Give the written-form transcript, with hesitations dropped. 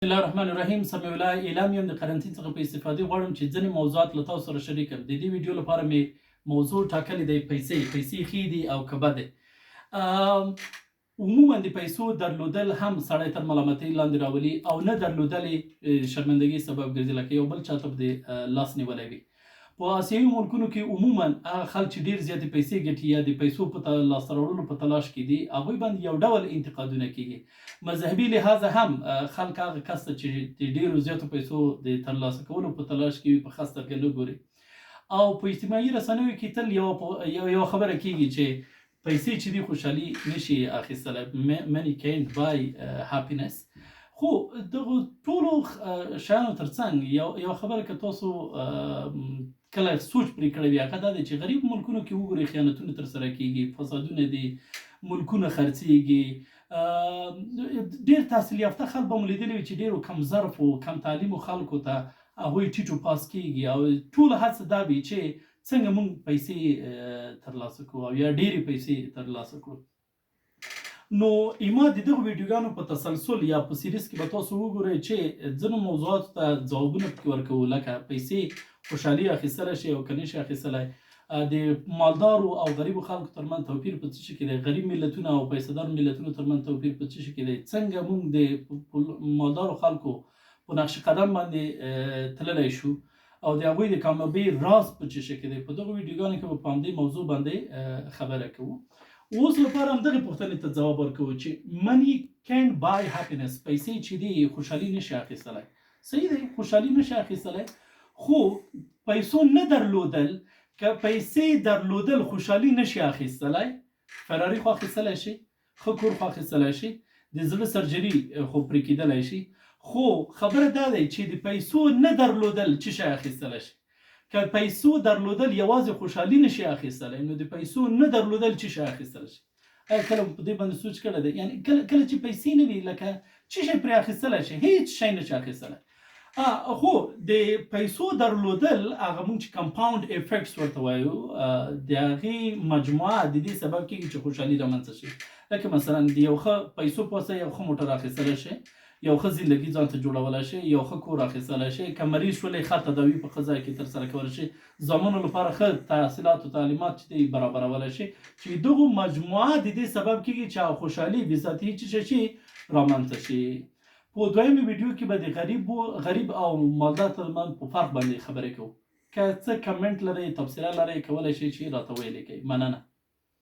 بسم الله الرحمن الرحیم. سمیع الله اعلام یم د قرنطین څخه په استفادې غواړم چې ځینې موضوعات له تاسو سره شریک کړم. د دې ویډیو لپاره مې موضوع ټاکلې دی پیسې ښې دي او که بدې. عموما د پیسو درلودل هم سړی تر ملامتۍ لاندې راولي او نه درلودل یې شرمندګۍ سبب ګرځي، لکه یو بل چاته د لاس نیولی وي. په آسیایي ملکونو کې عموما هغه خلک چې ډېر زیاتې پیسې ګټي یا د پیسو په لاسته راوړلو په تلاش کې دي، هغوی باندې یو ډول انتقادونه کېږي. مذهبي لحاظه هم خلک هغه کس ته چې د ډېرو زیاتو پیسو د ترلاسه کولو په تلاش کې وي په ښه سترګه نه ګوري. او په اجتماعي رسنیو کې تل یوه خبره کېږي چې پیسې چې دي خوشحالي نشي اخیستلی. money can't buy happiness. خو دغو ټولو شیانو ترڅنګ یو خبره که تاسو کله سوچ پرې کړی وي، هغه دا دی چې غریب ملکونو کې وګورئ خیانتونه ترسره کېږي، فسادونه دي، ملکونه خرڅېږي. ډېر تحصیل یافته خلک به مو لیدلي وي چې ډېرو کم ظرفو کم تعلیمو خلکو ته هغوی ټیټو پاس کېږي او ټوله هڅه دا وي چې څنګه موږ پیسې ترلاسه کړو او یا ډېرې پیسې ترلاسه کړو. نو ما د دغو ویډیوګانو په تسلسل یا په سیریز کې به تاسو وګورئ چې ځینو موضوعاتو ته ځوابونه پکې ورکوو، لکه پیسې خوشحالي اخیستلی شي او که نشي اخیستلی، د مالدارو او غریبو خلکو ترمنځ توپیر په څه شي کې دی، غریب ملتونه او پیسه دار ملتونو ترمنځ توپیر په څه شي کې دی، څنګه موږ د مالدارو خلکو په نقش قدم باندې تللی شو او د هغوی د کامیابۍ راز په څه شي کې دی. په دغو ویډیوګانو کې به په همدې موضوع باندې خبره کوو. اوس لپاره همدغې پوښتنې ته ځواب ورکوو چې money can't buy happiness. پیسې چې دي خوشحالي نشي اخیستلی. صحیح دی، خوشحالي نشي اخیستلی، خو پیسو نه درلودل، که پیسې درلودل خوشحالي نشي اخیستلی، فراري خو اخیستلی شي، ښه کور خو اخیستلی شي، د زړه سرجري خو پرې کېدلی شي، خو خبره دا دی چې د پیسو نه درلودل څه شی اخیستلی شي. که پیسو درلودل یوازې خوشحالي نشي اخیستلی، نو د پیسو نه درلودل څه شی اخیستلی شي؟ ایا کله په دې باندې سوچ کړی دی؟ یعنې کله چې پیسې نه وي، لکه څه شی پرې اخیستلی شي؟ هیڅ شی نشي اخیستلی. خو د پیسو درلودل هغه موږ چې کمپاوند افیکټس ورته وایو، د هغې مجموعه د دې سبب کېږي چې خوشحالي رامنځته شي. لکه مثلا د یو ښه پیسو په واسطه یو ښه موټر اخیستلی شي، یو ښه زندګي ځان ته جوړولی شي، یو ښه کور اخیستلی شي، که مریض شولې ښه تداوي په ښه ځای کې ترسره کولی شي، زامنو لپاره ښه تحصیلات او تعلیمات چې دی برابرولی شي، چې دغو مجموعه د دې سبب کېږي چې خوشحالي بېذاتي څه شي رامنځته شي. په دویمې ویډیو کې به د غریب او مالدار ترمنځ په فرق باندې خبرې کوو. که څه کمنټ لرئ، تبصره لرئ، کولی شئ چې راته ویلې کړئ. مننه.